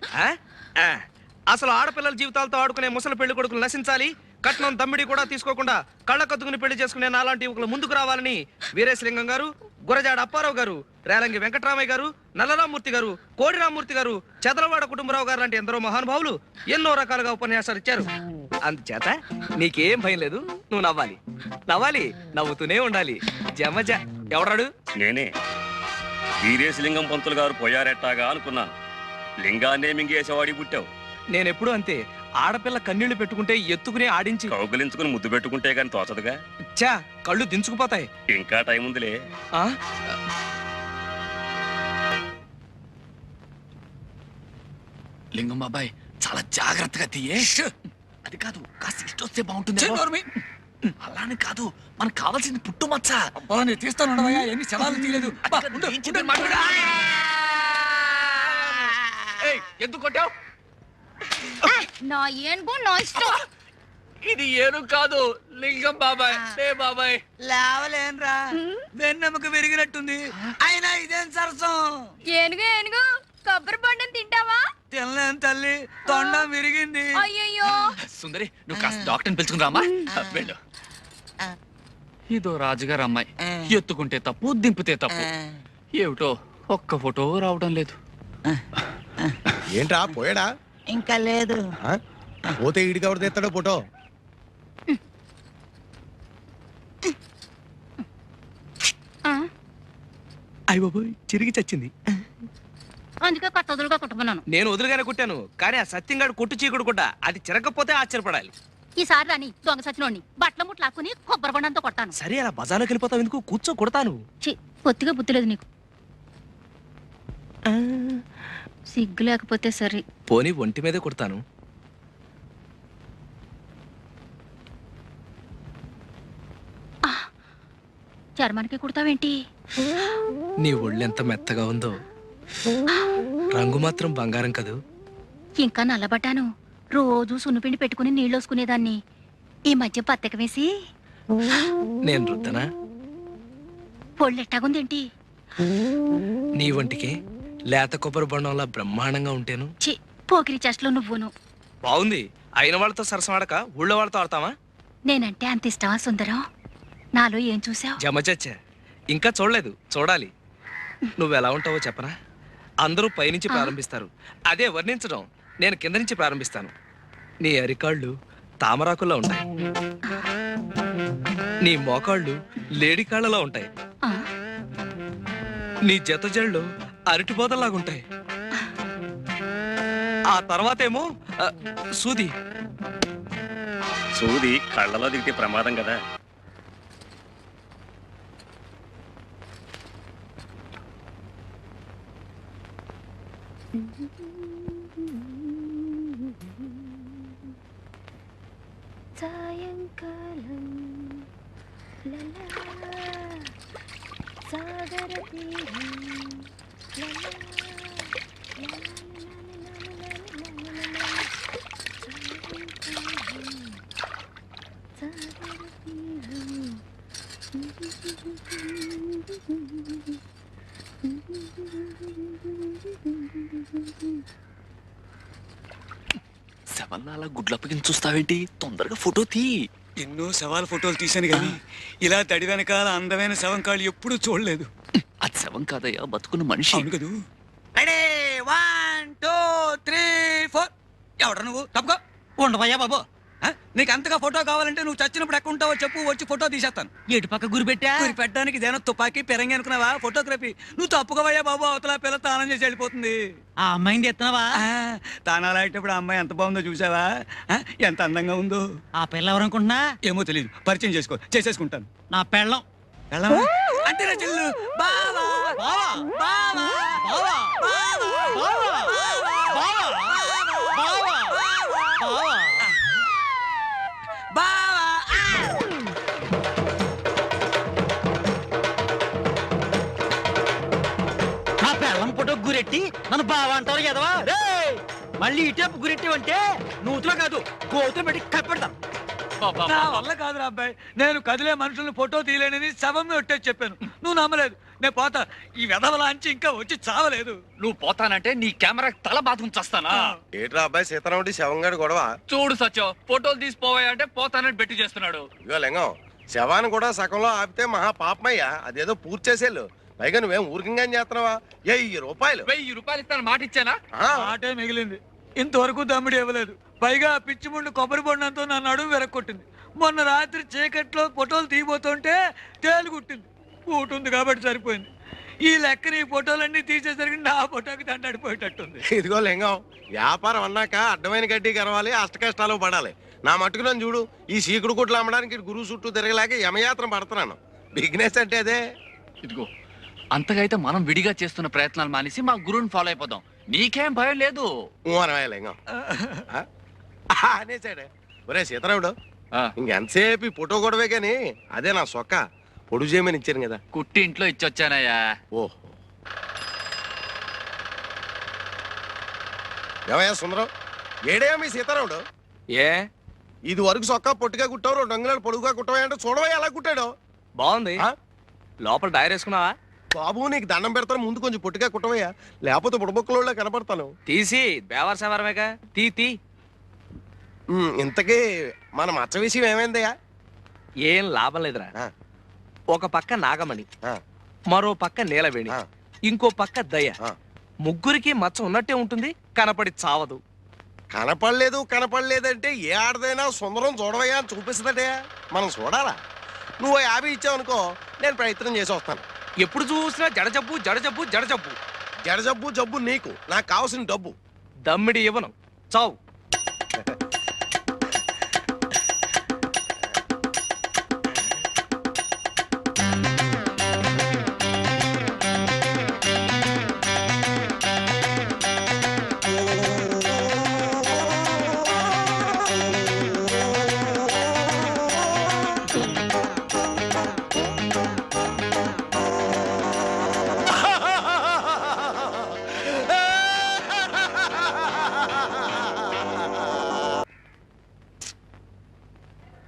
S2: అసలు ఆడపిల్లల జీవితాలతో ఆడుకునే ముసలి పెళ్లి కొడుకులు నశించాలి. కట్నం దమ్మిడి కూడా తీసుకోకుండా కళ్ళ కత్తుకుని పెళ్లి చేసుకునే నాలాంటి యువకులు ముందుకు రావాలని వీరేశలింగం గారు, గురజాడ అప్పారావు గారు, రేలంగి వెంకటరామయ్య గారు, నల్లరామూర్తి గారు, కోడి రామూర్తి గారు, చదలవాడ కుటుంబరావు గారు లాంటి ఎందరో మహానుభావులు ఎన్నో రకాలుగా ఉపన్యాసాలు ఇచ్చారు. అందుచేత నీకేం భయం లేదు, నువ్వు నవ్వాలి. నవ్వాలి, నవ్వుతూనే ఉండాలి. జమజ. ఎవడాడు?
S12: నేనే. వీరేశలింగం పంతులు గారు పోయారెట్టాగా అనుకున్నాను. లింగాన్నే మింగేసేవాడి పుట్టావు.
S2: నేనెప్పుడు అంతే. ఆడపిల్ల కన్నీళ్లు పెట్టుకుంటే ఎత్తుకునే ఆడించి
S12: కౌగులించుకుని ముద్దు పెట్టుకుంటే గాని తోచదుగా.
S2: చా, కళ్ళు దించుకుపోతాయి.
S12: ఇంకా టైం ఉందిలే.
S2: ఆ?
S4: లింగం బాబాయ్, చాలా జాగ్రత్తగా తీయే. అది కాదు, కాస్త ఇష్టం వస్తే బాగుంటుంది. అలానే కాదు, మనకు కావాల్సింది పుట్టు మచ్చ.
S9: నేను తీస్తాను. ఎన్ని శవాలు తీయలేదు.
S4: ఎందుకు కొట్టావు?
S11: నా ఏనుగు నా ఇష్టం.
S4: ఇది ఏను కాదు, లింగం బాబాయ్. బాబాయ్
S9: లేవలేనరా, వెన్నెముక విరిగినట్టుంది. అయినా ఇదేం సరసం?
S11: ఏనుగు ఏనుగు, కొబ్బరి బొండం తింటావా?
S9: తినలేను తల్లి, తొండం విరిగింది.
S11: అయ్యయ్యో.
S4: సుందరి, నువ్వు కాస్త డాక్టర్ని పిలుచుకుని రామా. వెళ్ళు. ఇదో రాజుగారు అమ్మాయి, ఎత్తుకుంటే తప్పు, దింపితే తప్పు. ఏమిటో ఒక్క ఫోటో రావడం లేదు.
S5: ఏంట్రా పోయాడా?
S9: ఇంకా లేదు.
S5: పోతే ఈడికి ఎవరు తెస్తాడో ఫోటో?
S2: అయ్య బాబోయ్ చిరిగి చచ్చింది.
S7: అందుకే కొత్త వదులుగా కుట్టుకున్నాను.
S2: నేను వదులుగానే కుట్టాను, కానీ ఆ సత్యంగాడు కొట్టు చీకుడు కూడా అది చిరగకపోతే ఆశ్చర్యపడాలి.
S7: ఈసారి రాని దొంగ సచినోడిని బట్టల ముట్లాక్కుని కొబ్బరి బండంతో కొట్టాను.
S2: సరే అలా బజార్లోకి వెళ్ళిపోతావు ఎందుకు? కూర్చో కొడతాను.
S7: పొత్తిగా బుద్ధి లేదు నీకు. సిగ్గు లేకపోతే సరే.
S2: పోనీ ఒంటి మీదే కొడతాను.
S7: చర్మానికి కుడతావేంటి?
S8: నీ ఒళ్ళెంత మెత్తగా ఉందో, రంగు మాత్రం బంగారం కదూ.
S7: ఇంకా నల్లబడ్డాను. రోజు సున్నుపిండి పెట్టుకుని నీళ్ళు వసుకునేదాన్ని. ఈ మధ్య పత్తెక వేసి
S8: నేను రుద్దనా?
S7: పొళ్ళెట్టాగుందేంటి?
S8: నీ వంటికి లేత కొబ్బరి బొండంలా బ్రహ్మాండంగా ఉంటేను.
S7: పోకిరి చెస్ట్లో నువ్వును.
S2: బాగుంది. అయిన వాళ్ళతో సరసమాడక ఊళ్ళో వాళ్ళతో ఆడతావా?
S7: నేనంటే అంత ఇష్టమా సుందరం? నాలో ఏం చూసావు?
S2: జమచచ్చా ఇంకా చూడలేదు, చూడాలి. నువ్వెలా ఉంటావో చెప్పనా? అందరూ పైనుంచి ప్రారంభిస్తారు, అదే వర్ణించడం నేను కింద నుంచి ప్రారంభిస్తాను. నీ అరికాళ్ళు తామరాకుల్లో ఉంటాయి, నీ మోకాళ్ళు లేడి కాళ్ళలా ఉంటాయి, నీ జత జళ్ళు అరటిబోదల్లాగుంటాయి. ఆ తర్వాతేమో సూది.
S12: సూది కళ్ళలో దిగితే ప్రమాదం కదా.
S11: సాయంకాలం సాగర
S4: శవన్నాల గుడ్లప్పగిన చూస్తావేంటి? తొందరగా ఫోటో తీ.
S9: ఎన్నో శవాల ఫోటోలు తీశాను కానీ ఇలా తడి వెనకాల అందమైన శవం కాళ్ళు ఎప్పుడూ చూడలేదు.
S4: అది శవం కాదయ్యా, బతుకున్న మనిషి.
S9: అవును కదూ. 1 2 3 4. ఎవడ నువ్వు? తప్పుకో. ఉండవయ్యా బాబు. నీకు అంతగా ఫోటో కావాలంటే నువ్వు చచ్చినప్పుడు ఎక్కడ ఉంటావో చెప్పు, వచ్చి ఫోటో తీసేస్తాను. ఎటు పక్క గురి పెట్టా? గురి పెట్టడానికి ఇదేనా తుపాకీ పెరంగి అనుకున్నావా? ఫోటోగ్రఫీ నువ్వు తప్పుకోవయ్యా బాబు. అవతల పిల్ల తానం చేసి వెళ్ళిపోతుంది. ఆ అమ్మాయిని ఎత్తున్నావా? తానాలు అయ్యేటప్పుడు ఆ అమ్మాయి ఎంత బాగుందో చూసావా? ఎంత అందంగా ఉందో. ఆ పిల్ల ఎవరనుకుంటున్నా? ఏమో తెలియదు, పరిచయం చేసేసుకుంటాను. నా పెళ్ళం. అంటే నా చెల్లు. బావా బావా బావా బావా బావా నా పెళ్ళం ఫోటో గురెట్టి నన్ను బావా అంటారు కదవా? మళ్ళీ ఇటేపు గురెట్టివంటే నూతులో కాదు గోతులు పెట్టి కప్పెడతాను. నా వల్ల కాదురా అబ్బాయి, నేను కదిలే మనుషుల్ని ఫోటో తీయలేనని శవం ఒట్టేసి చెప్పాను. నువ్వు నమ్మలేదు. నేను పోతా. ఈ వెధవలాంచి ఇంకా వచ్చి చావలేదు.
S4: నువ్వు పోతానంటే నీ కెమెరా తల బాధం చేస్తానా?
S5: ఏట్రా అబ్బాయి సీతారాముడి శవంగాడు గొడవ?
S4: చూడు సత్యం, ఫోటోలు తీసిపోవాయంటే పోతానని బెట్టి చేస్తున్నాడు.
S5: ఇగో లింగం, శవాన్ని కూడా సగంలో ఆపితే మహా పాపమయ్యా. అదేదో పూర్తి చేసేళ్ళు. పైగా నువ్వేం ఊరికంగా చేస్తున్నావా? 1000 రూపాయలు.
S4: 1000 రూపాయలు ఇస్తాను మాట ఇచ్చానా?
S9: ఆటే మిగిలింది. ఇంతవరకు దమ్ముడు ఇవ్వలేదు. పైగా పిచ్చి ముండు కొబ్బరి బొండంతో నా నడుము వెరక్కొట్టింది. మొన్న రాత్రి చీకట్లో ఫోటోలు తీయబోతుంటే తేలు కుట్టింది. కూటుంది కాబట్టి సరిపోయింది. ఈ లెక్కన ఈ ఫోటోలన్నీ తీసేసరికి నా ఫోటోకి దండడిపోయేటట్టుంది.
S5: ఇదిగో లింగం, వ్యాపారం అన్నాక అడ్డమైన గడ్డి గరవాలి, అష్ట కష్టాలు పడాలి. నా మట్టుకు నన్ను చూడు, ఈ సీకుడు కొట్లు అమ్మడానికి గురువు చుట్టూ తిరగలేక యమయాత్ర పడుతున్నాను. బిజినెస్ అంటే అదే. ఇదిగో,
S4: అంతకైతే మనం విడిగా చేస్తున్న ప్రయత్నాలు మానేసి మా గురువుని ఫాలో అయిపోదాం. నీకేం భయం లేదు.
S5: లింగం అనేసాడే. ఒరే సీతారాముడు, ఇంకెంతసేపు ఫోటో గొడవే కానీ అదే నా సొక్క పొడుగు చేయమని ఇచ్చాను కదా.
S4: కుట్టి ఇంట్లో ఇచ్చొచ్చానయ్యా.
S5: ఓహో, ఏమయ్యా సుందరం, ఏడేయా మీ సీతారాముడు?
S2: ఏ
S5: ఇది వరకు సొక్క పొట్టిగా కుట్టావు, 2 అంగుళాలు పొడుగుగా కుట్టవా? చూడవా ఎలా కుట్టాడు.
S2: బాగుంది. లోపల డైర్ వేసుకున్నావా?
S5: బాబు నీకు దండం పెడతాను, ముందు కొంచెం పొట్టిగా కుట్టవయ్యా, లేకపోతే బుడబొక్కలో కనపడతాను.
S2: తీసి బేవర్ సవరమేగా తీ.
S5: ఇంతకీ మన మచ్చ విషయం ఏమైందయ్యా?
S2: ఏం లాభం లేదురా. ఒక పక్క నాగమణి, మరో పక్క నీలవేణి, ఇంకో పక్క దయ. ముగ్గురికి మచ్చ ఉన్నట్టే ఉంటుంది, కనపడి చావదు.
S5: కనపడలేదంటే ఏ ఆడదైనా సుందరం చూడవయ్యా అని చూపిస్తుందటే. మనం చూడాలా? నువ్వు 50 ఇచ్చావు అనుకో, నేను ప్రయత్నం చేసి వస్తాను.
S2: ఎప్పుడు చూసినా జడజబ్బు జడజబ్బు జడజబ్బు.
S5: జడజబ్బు జబ్బు నీకు, నాకు కావాల్సిన డబ్బు.
S2: దమ్మిడి ఇవ్వను, చావు.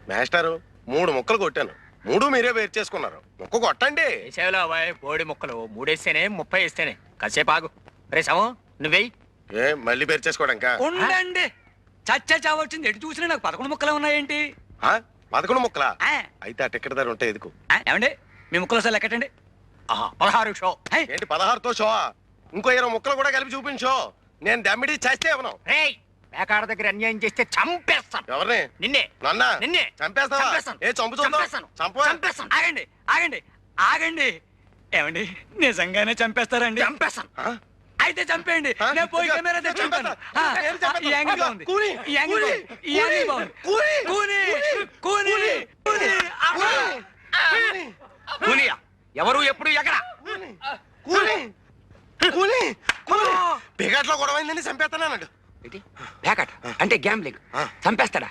S5: మాస్టారు 3 ముక్కలు కొట్టాను, 3 మీరే వేరు చేసుకున్నారు. ముక్క కొట్టండి.
S9: వేసేవలో అబ్బాయి బోడి ముక్కలు 3 వేస్తేనే 30 వేస్తేనే. కాసేపు ఆగు. రే సాము నువ్వేయి.
S5: ఏ మళ్ళీ వేరు చేసుకోవడానికా?
S9: ఉండండి. చచ్చా చావచ్చింది. ఎటు చూసినా నాకు 11 ముక్కలు ఉన్నాయేంటి?
S5: 11 ముక్కలా? అయితే ఆ టికెట్ ధర ఉంటే ఎదుకు.
S9: ఏమండి మీ ముక్కలు అసలు లెక్కటండి. 16 షో.
S5: ఏంటి 16తో షో? ఇంకో 20 ముక్కలు కూడా కలిపి చూపించో. నేను దమ్మిడి చేస్తే ఇవ్వను.
S9: రేయ్ పేకాడ దగ్గర అన్యాయం చేస్తే చంపేస్తాను.
S5: ఎవరిని?
S9: నిన్నే.
S5: నన్న?
S9: నిన్నే
S5: చంపేస్తావా?
S9: చంపేస్తాను.
S5: ఏ చంపుతుందో?
S9: చంపేస్తాను. ఆగండి ఆగండి ఆగండి. ఏమండి నిజంగానే చంపేస్తారండి? చంపేస్తాను. అయితే చంపేయండి. నేను పోయి కెమెరా తెచ్చుకుంటాను. ఈ యాంగిల్ బాగుంది. ఈ యాంగిల్ బాగుంది. ఈ యాంగిల్ బాగుంది. కూని కూని కూని కూనియా ఎవరు ఎప్పుడు ఎక్కడ?
S5: పేకాట్లో గొడవైందని చంపేస్తానన్నాడు.
S9: పేకాట అంటే గ్యాంబ్లింగ్. చంపేస్తాడా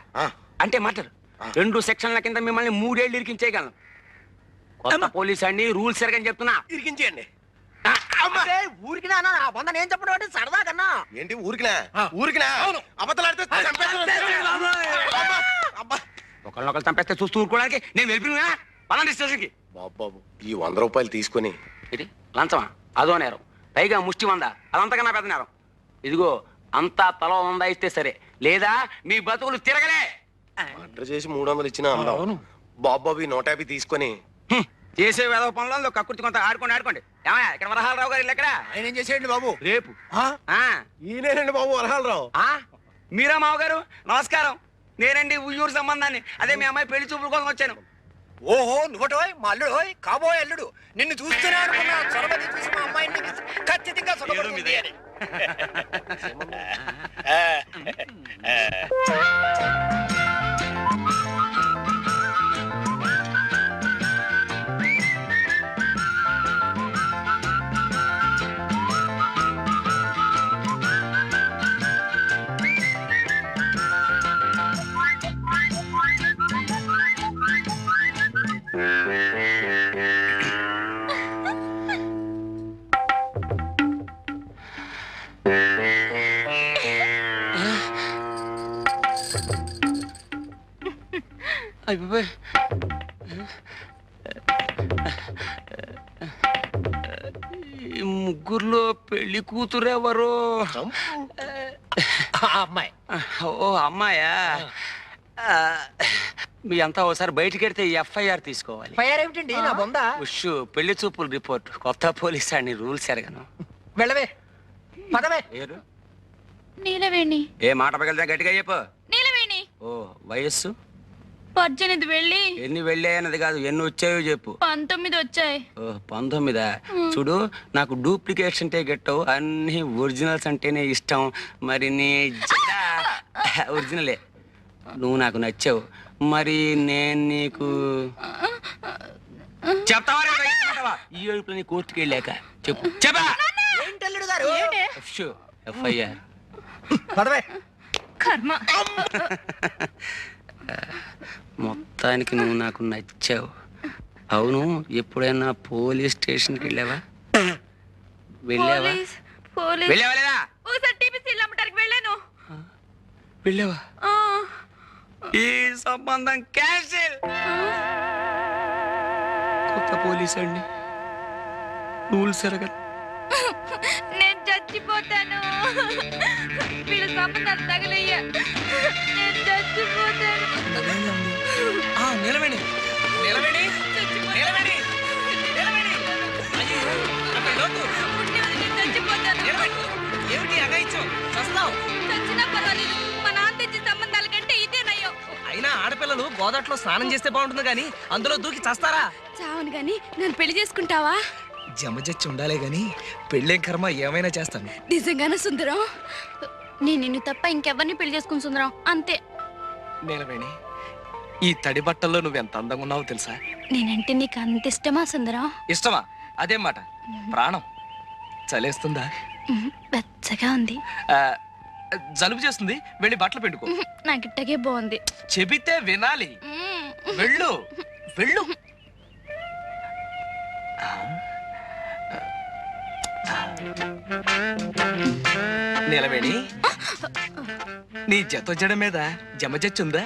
S9: అంటే మర్డర్. 2 సెక్షన్ల కింద మిమ్మల్ని 3 ఏళ్ళు ఇరికించేయగలను. కొత్త పోలీస్ అండి, రూల్స్ ఎరగని చెప్తున్నా.
S5: ఇరికించేయండి.
S9: ఊరికి నేను చెప్పడం అంటే సరదా కన్నా.
S5: ఏంటి ఊరికినా? ఊరికినా? అబద్ధాలాడితే
S9: ఒకళ్ళొకళ్ళు చంపేస్తే చూస్తూ ఊరుకోవడానికి నేను వెళ్ళిపోయినా పలాంటి స్టేషన్కి.
S5: బాబు ఈ 100 రూపాయలు తీసుకొని.
S9: ఇది లంచమా? అదో నేరం. పైగా ముష్టి 100. అదంతకన్నా పెద్ద నేరం. ఇదిగో అంతా తల 100 ఇస్తే సరే, లేదా మీ బతుకులు తిరగలే.
S5: ఆర్డర్ చేసి 300 ఇచ్చినా అందం. బాబు ఈ 150 తీసుకొని.
S9: చేసే వేద పనులలో కక్కుర్తి కొంత ఆడుకోండి. ఏమయ్యా ఇక్కడ వరహాలరావు గారు ఎక్కడ?
S5: ఆయన ఏం చేసేయండి బాబు?
S9: రేపు.
S5: ఈయనేనండి బాబు వరహాలరావు.
S9: మీరా మావగారు నమస్కారం. నేనండి ఉయ్యూరు సంబంధాన్ని. అదే మీ అమ్మాయి పెళ్లి చూపుల కోసం వచ్చాను.
S13: ఓహో నువ్వటోయ్ మా అల్లుడు కాబోయే అల్లుడు. నిన్ను చూస్తూనే అనుకున్నా చొరబడి చూసి మా అమ్మాయిని ఖచ్చితంగా సుఖపడుతుంది అని.
S9: అయిపోయి ఈ ముగ్గురులో పెళ్లి కూతురు ఎవరు?
S13: అమ్మాయి.
S9: ఓ అమ్మాయా? మీ అంతా ఒకసారి బయటికి వెళ్తే FIR తీసుకోవాలి.
S13: ఏమిటండి నా బొందా?
S9: ఉష్ పెళ్లి చూపులు రిపోర్ట్. కొత్త పోలీస్ అని రూల్స్ ఎరగను.
S13: వెళ్ళవే పదవే.
S11: నీలవేణి.
S9: ఏ మాట పగలితే గట్టిగా చెప్పు.
S11: నీలవేణి.
S9: ఓ వయస్సు
S11: 18 వెళ్ళి.
S9: ఎన్ని వెళ్ళాయన్నది కాదు, ఎన్ని వచ్చాయో చెప్పు.
S11: 19 వచ్చాయి.
S9: ఓ 19. చూడు నాకు డూప్లికేట్స్ అంటే గెట్టవు, అన్ని ఒరిజినల్స్ అంటేనే ఇష్టం. మరి నీ ఒరిజినలే. నువ్వు నాకు నచ్చావు. మరి నేను నీకు చెప్తావా? ఈ ఏడుపులో నీ కోర్టుకి వెళ్ళాక చెప్పు. చెప్పా FIR.
S11: కర్మ.
S9: మొత్తానికి నువ్వు నాకు నచ్చావు. అవును ఎప్పుడైనా పోలీస్ స్టేషన్కి వెళ్ళావా? వెళ్ళావా? వెళ్ళావా లేదా?
S11: ఒకసారి టీపీసీలు అమ్మటానికి వెళ్ళాను.
S9: వెళ్ళావా? ఈ సంబంధం క్యాన్సిల్. కొత్త పోలీస్ అండి, రూల్స్ ఎరగదు.
S11: నేను చచ్చిపోతాను. వీళ్ళ సంబంధాలు తగలయ్యా. నేను చచ్చిపోతాను.
S2: నిలబడి నిలబడి నిలబడి నిలబడి.
S11: చచ్చిపోతాను.
S2: ఏమిటి అగాయిచ్చు? చస్తావు.
S11: చచ్చినా పర్వాలేదు. మా నాన్న తెచ్చిన సంబంధాల కంటే ఇదే నయ్యం.
S2: అయినా ఆడపిల్లలు గోదాట్లో స్నానం చేస్తే బాగుంటుంది కానీ అందులో దూకి చస్తారా?
S11: చావను గాని నన్ను పెళ్లి చేసుకుంటావా?
S8: జమజచ్చి ఉండాలే గాని పెళ్ళేం కర్మ ఏమైనా చేస్తాను.
S11: నిజంగానే సుందరం, నేను నిన్ను తప్ప ఇంకెవరిని పెళ్లి చేసుకుని సుందరం, అంతే.
S2: నీలవేణి, ఈ తడి బట్టల్లో నువ్వెంత అందంగా ఉన్నావో తెలుసా?
S11: నేనంటే నీకు అంత ఇష్టమా సుందరం?
S2: ఇష్టమా? అదేం మాట, ప్రాణం. చలేస్తుందా?
S11: వెచ్చగా ఉంది.
S2: జలుబు చేస్తుంది, వెళ్ళి బట్టలు పిండుకో.
S11: నాకు ఇట్టగే బాగుంది.
S2: చెబితే వినాలి. వెళ్ళు వెళ్ళు. నీలవేణి, నీ జత మీద జమజచ్చుందా?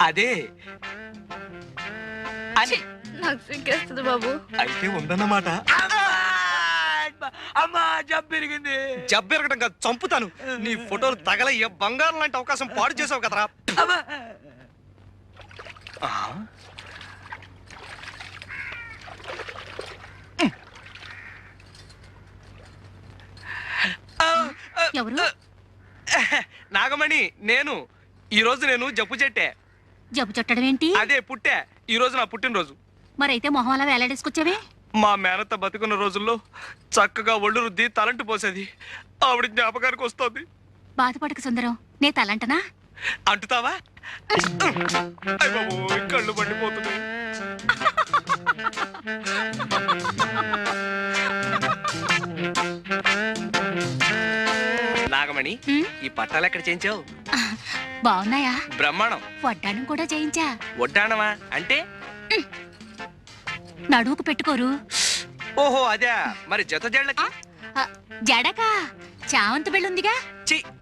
S2: అదే అని.
S11: నాకు సిగ్గేస్తుంది బాబు.
S2: అయితే ఉందన్నమాట. అమ్మా, జబ్బెరిగింది. జబ్బెరగడం కాదు, చంపుతాను. నీ ఫోటోలు తగలయ్య, బంగారం లాంటి అవకాశం పాడు చేసావు కదరా.
S7: ఎవరు?
S2: నాగమణి, నేను. ఈ రోజు నేను జబ్బు చెట్టే.
S7: జబ్బు చుట్టడం ఏంటి?
S2: అదే పుట్టే. ఈ రోజు నా పుట్టినరోజు.
S7: మరైతే మొహం అలా వేలాడేసుకొచ్చావే?
S2: మా మేనత్త బతుకున్న రోజుల్లో చక్కగా ఒళ్ళు రుద్ది తలంటు పోసేది. ఆవిడ జ్ఞాపకానికి వస్తుంది.
S7: బాధపడక సుందరం, నే తలంటనా?
S2: అంటుతావా? అయ్ బాబోయ్, కళ్ళు మండిపోతున్నాయి. నాగమణి, ఈ పట్టాలు ఎక్కడ చేయించావు?
S7: బాగున్నాయా?
S2: బ్రహ్మాండం.
S7: వడ్డానం కూడా చేయించా.
S2: వడ్డానమా అంటే?
S7: నడువుకు పెట్టుకోరు.
S2: ఓహో, అదే. మరి జత జళ్ళకి?
S7: జడక చామంతి బిళ్ళుందిగా.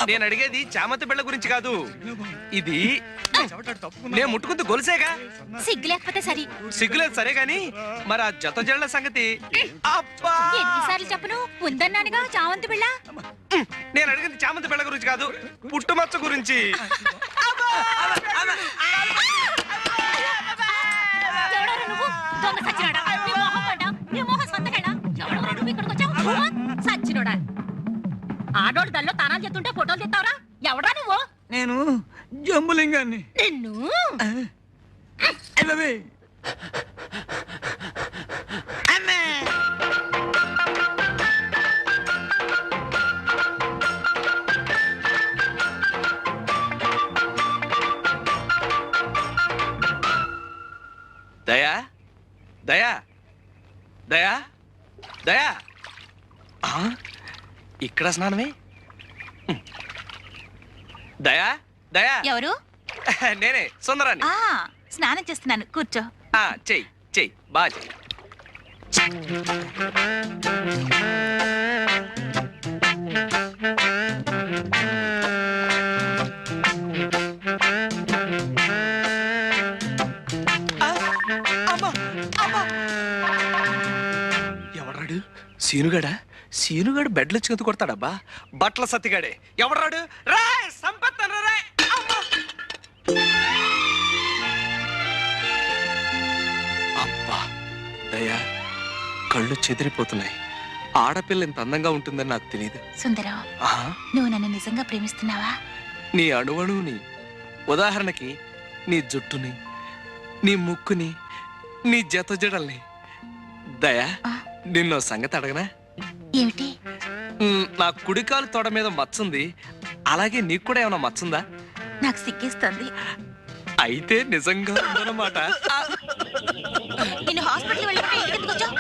S2: నేను అడిగేది చామంతి బిళ్ళ గురించి కాదు. ఇది నేను ముట్టుకుంటూ గొలుసేగా.
S7: సిగ్గు లేకపోతే సరి.
S2: సిగ్గులేదు సరే గాని, మరి ఆ జత జళ్ళ సంగతి?
S7: ఎన్నిసార్లు చెప్పను, ఉందన్నానుగా చామంతి బిళ్ళ.
S2: నేను అడిగింది చామంతి బిళ్ళ గురించి కాదు, పుట్టుమచ్చ గురించి.
S7: ఆడోడు దల్లో తానాలు చేస్తుంటే ఫోటోలు తెస్తావరా? ఎవడా నువ్వు?
S9: నేను జంబులింగాన్ని.
S7: నిన్ను
S2: దయా, దయా, దయా, దయా. ఇక్కడ స్నానమే? దయా, దయా.
S7: ఎవరు?
S2: నేనే, సుందరాన్ని.
S7: స్నానం చేస్తున్నాను, కూర్చో.
S2: చెయ్యి చెయ్యి, బాగా చెయ్యి. ఎవడాడు? సీనుగాడా? సీనుగాడు బెడ్లు వచ్చి కొడతాడబ్బా. బట్టల సత్తిగాడే. ఎవడాడు? రా సంపత్తను రా. అబ్బా దయా, కళ్ళు చెదిరిపోతున్నాయి. ఆడపిల్ల ఇంత అందంగా ఉంటుందని నాకు తెలియదు.
S7: సుందరం, నువ్వు నన్ను నిజంగా ప్రేమిస్తున్నావా?
S2: నీ అణువణువుని, ఉదాహరణకి నీ జుట్టుని, నీ ముక్కుని, నీ జత జడల్ని. దయా, నిన్నో సంగతి అడగనా?
S7: ఏమిటి?
S2: నా కుడికాలు తొడ మీద మచ్చుంది, అలాగే నీకు కూడా ఏమైనా మచ్చుందా?
S7: నాకు సిగ్గిస్తుంది.
S2: అయితే నిజంగా ఉందన్నమాట.
S7: నేను హాస్పిటల్ వెళ్ళిపోతే ఇంటికి ఎందుకు వచ్చావు?